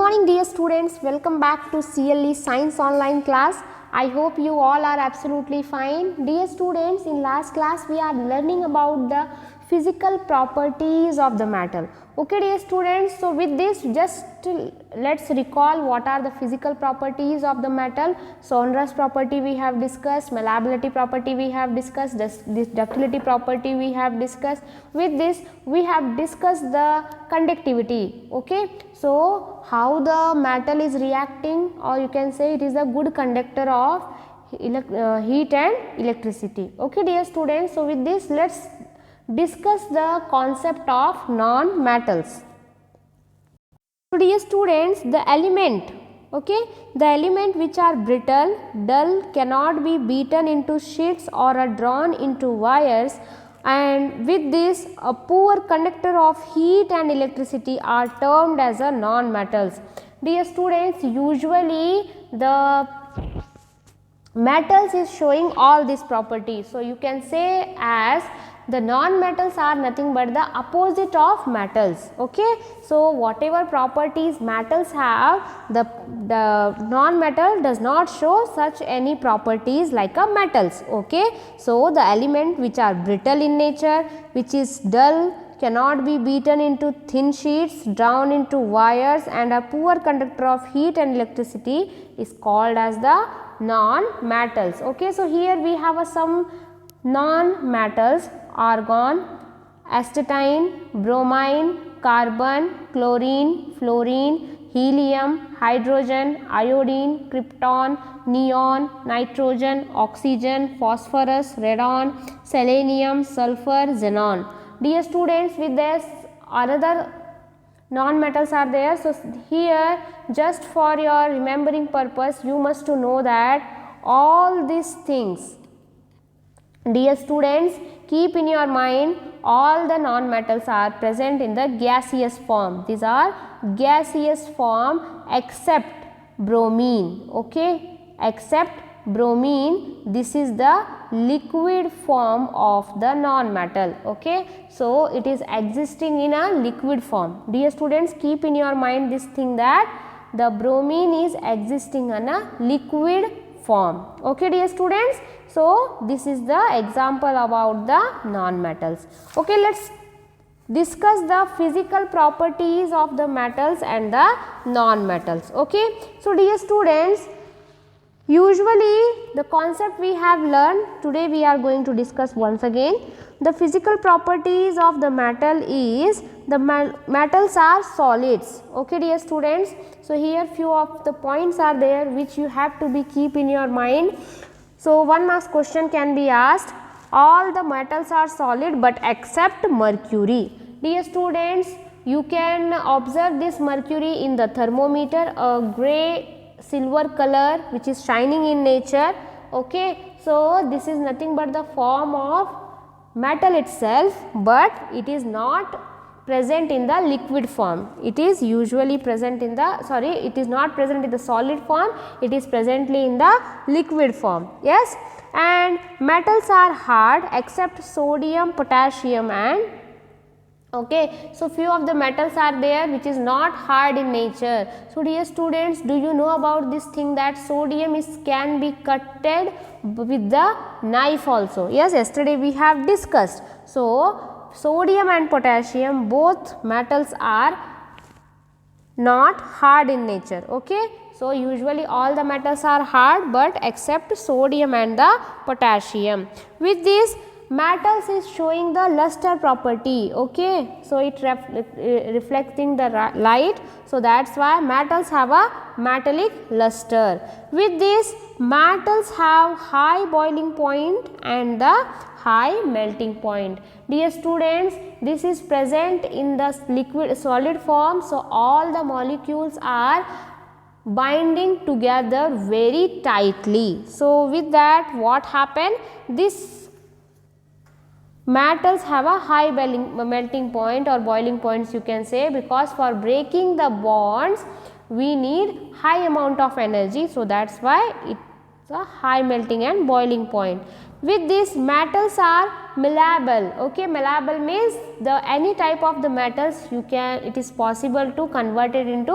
morning dear students, welcome back to CLE Science online class. I hope you all are absolutely fine. Dear students, in last class we are learning about the physical properties of the metal. Okay dear students, so with this just let's recall what are the physical properties of the metal. Sonorous property we have discussed, malleability property we have discussed, this ductility property we have discussed. With this we have discussed the conductivity. Okay, so how the metal is reacting, or you can say it is a good conductor of heat and electricity. Okay dear students, so with this let's discuss the concept of non-metals. So dear students, the element which are brittle, dull, cannot be beaten into sheets or are drawn into wires, and with this a poor conductor of heat and electricity are termed as a non-metals. Dear students, usually the metals is showing all these properties. So you can say as the non-metals are nothing but the opposite of metals. Okay, so whatever properties metals have, the non-metal does not show such any properties like a metals. Okay, so the element which are brittle in nature, which is dull, cannot be beaten into thin sheets, drawn into wires, and a poor conductor of heat and electricity is called as the non-metals. Okay, so here we have some non-metals: argon, astatine, bromine, carbon, chlorine, fluorine, helium, hydrogen, iodine, krypton, neon, nitrogen, oxygen, phosphorus, radon, selenium, sulfur, xenon. Dear students, with this another non-metals are there. So here just for your remembering purpose you must to know that all these things, dear students, keep in your mind all the non-metals are present in the gaseous form. These are gaseous form except bromine. Okay, except bromine, this is the liquid form of the non-metal. Okay, so it is existing in a liquid form. Dear students, keep in your mind this thing that the bromine is existing in a liquid form. Okay dear students, so this is the example about the non-metals. Okay, let's discuss the physical properties of the metals and the non-metals. Okay, so dear students, usually the concept we have learned, today we are going to discuss once again. The physical properties of the metal is the metals are solids. Okay dear students, so here few of the points are there which you have to be keep in your mind. So one marks question can be asked, all the metals are solid but except mercury. Dear students, you can observe this mercury in the thermometer, a grey silver color which is shining in nature. Okay, so this is nothing but the form of metal itself, but it is not present in the liquid form. It is usually present in the, it is not present in the solid form, it is presently in the liquid form. Yes, and metals are hard except sodium, potassium and okay, so few of the metals are there which is not hard in nature. So dear students, do you know about this thing that sodium can be cutted with the knife also? Yes, yesterday we have discussed. So sodium and potassium, both metals are not hard in nature. Okay, so usually all the metals are hard but except sodium and the potassium. With this metals is showing the luster property. Okay, so it reflecting the light, so that's why metals have a metallic luster. With this metals have high boiling point and the high melting point. Dear students, this is present in the liquid solid form, so all the molecules are binding together very tightly. So with that what happened, this metals have a high melting point or boiling points you can say, because for breaking the bonds we need high amount of energy, so that's why it's a high melting and boiling point. With this metals are malleable. Okay, malleable means the any type of the metals you can, it is possible to convert it into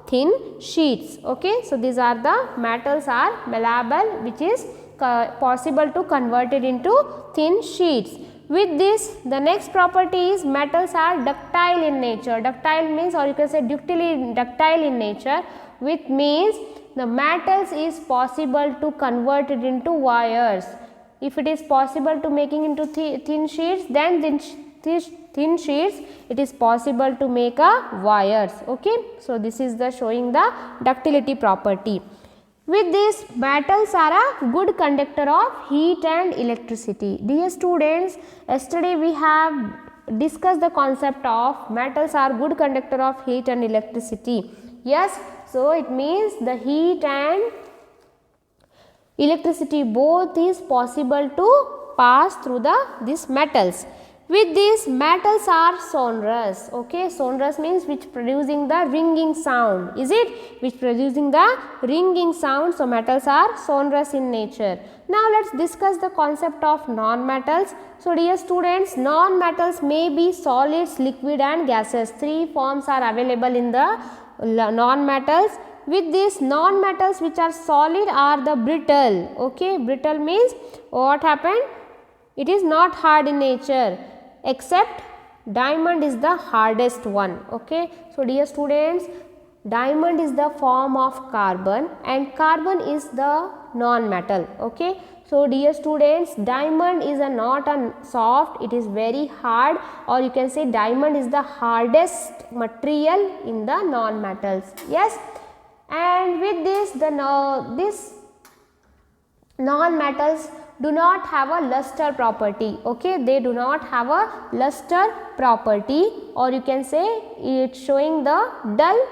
thin sheets. Okay, so these are the metals are malleable, which is possible to convert it into thin sheets. With this, the next property is metals are ductile in nature. Ductile means, or you can say ductile in nature, which means the metals is possible to convert it into wires. If it is possible to making into thin sheets, then thin sheets it is possible to make a wires. Okay, so this is the showing the ductility property. With this, metals are a good conductor of heat and electricity. Dear students, yesterday we have discussed the concept of metals are good conductor of heat and electricity. Yes, so it means the heat and electricity both is possible to pass through these metals. With this, metals are sonorous. Okay, sonorous means which producing the ringing sound. Is it? Which producing the ringing sound. So metals are sonorous in nature. Now let's discuss the concept of non-metals. So dear students, non-metals may be solids, liquid and gases. Three forms are available in the non-metals. With these non-metals which are solid are the brittle. Okay, brittle means what happened? It is not hard in nature, except diamond is the hardest one. Okay, so dear students, diamond is the form of carbon and carbon is the non-metal. Okay, so dear students, diamond is not a soft, it is very hard, or you can say diamond is the hardest material in the non-metals. Yes, and with this, this non-metals do not have a luster property. Okay, they do not have a luster property, or you can say it's showing the dull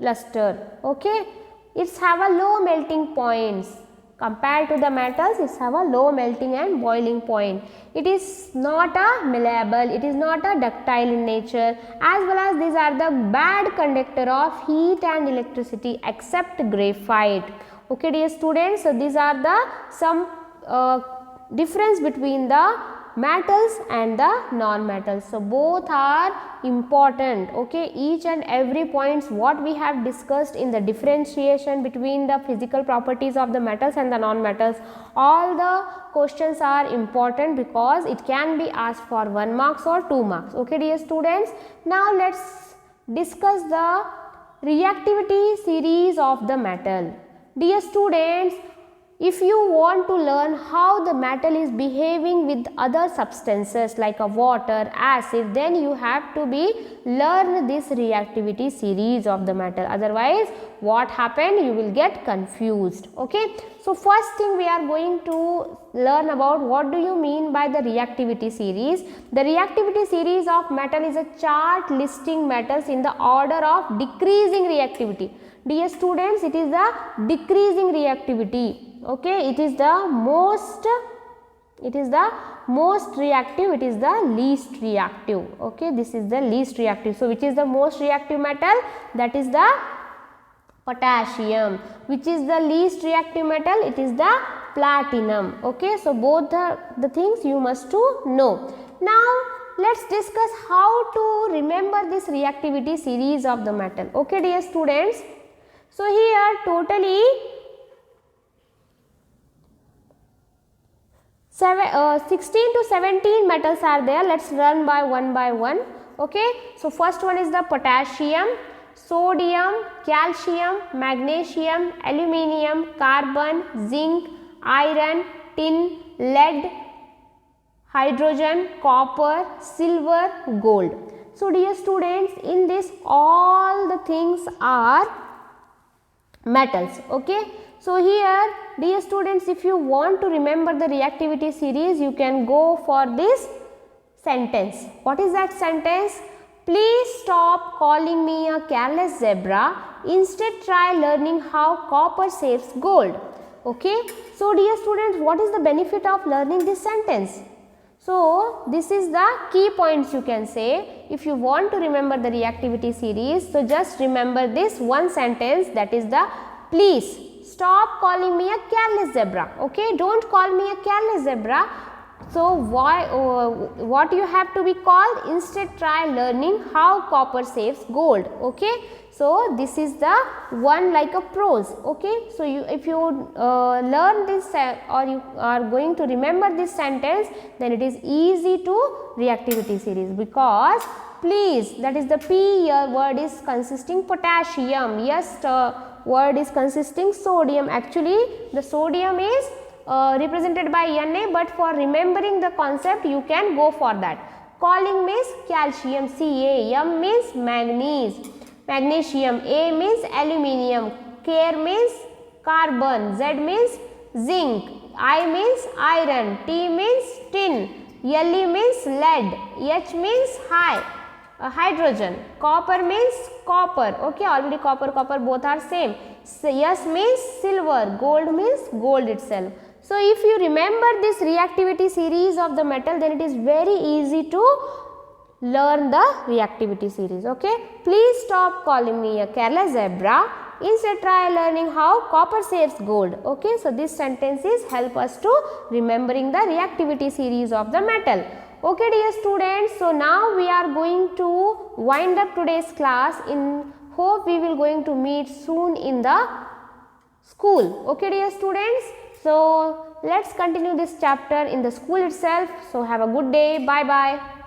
luster. Okay, it's have a low melting points. Compared to the metals, it have a low melting and boiling point. It is not a malleable, it is not a ductile in nature, as well as these are the bad conductor of heat and electricity except graphite. Okay, dear students, so these are the some difference between the metals and the non-metals. So both are important. Okay, each and every points what we have discussed in the differentiation between the physical properties of the metals and the non-metals, all the questions are important because it can be asked for 1 marks or 2 marks. Okay, dear students, now let's discuss the reactivity series of the metal. Dear students, if you want to learn how the metal is behaving with other substances like a water, acid, then you have to learn this reactivity series of the metal. Otherwise, what happened? You will get confused. Okay. So first thing we are going to learn about what do you mean by the reactivity series. The reactivity series of metal is a chart listing metals in the order of decreasing reactivity. Dear students, it is the decreasing reactivity. Okay, it is the most reactive, it is the least reactive. Okay, this is the least reactive. So which is the most reactive metal? That is the potassium. Which is the least reactive metal? It is the platinum. Okay, so both the things you must to know. Now let's discuss how to remember this reactivity series of the metal. Okay, dear students, so here totally 16 to 17 metals are there. Let's run by one. Okay, so first one is the potassium, sodium, calcium, magnesium, aluminium, carbon, zinc, iron, tin, lead, hydrogen, copper, silver, gold. So dear students, in this all the things are metals. Okay, so here dear students, if you want to remember the reactivity series, you can go for this sentence. What is that sentence? Please stop calling me a careless zebra. Instead, try learning how copper saves gold. Okay, so dear students, what is the benefit of learning this sentence? So this is the key points you can say. If you want to remember the reactivity series, so just remember this one sentence, that is the please stop calling me a careless zebra. Okay, don't call me a careless zebra. So why what you have to be called? Instead, try learning how copper saves gold. Okay, So this is the one like a prose. Okay, so if you learn this or you are going to remember this sentence, then it is easy to reactivity series, because please, that is the P here word is consisting potassium, yes, word is consisting sodium. Actually the sodium is represented by Na, but for remembering the concept you can go for that. Calling means calcium, Ca, M means manganese, magnesium, A means aluminium, Care means carbon, Z means zinc, I means iron, T means tin, Le means lead, H means hydrogen, copper means copper. Okay, already copper both are same. So S means silver, gold means gold itself. So if you remember this reactivity series of the metal, then it is very easy to learn the reactivity series. Okay, please stop calling me a careless zebra. Instead try learning how copper saves gold. Okay, so these sentences help us to remembering the reactivity series of the metal. Okay dear students, so now we are going to wind up today's class. In hope we will going to meet soon in the school. Okay dear students, so let's continue this chapter in the school itself. So have a good day. Bye bye.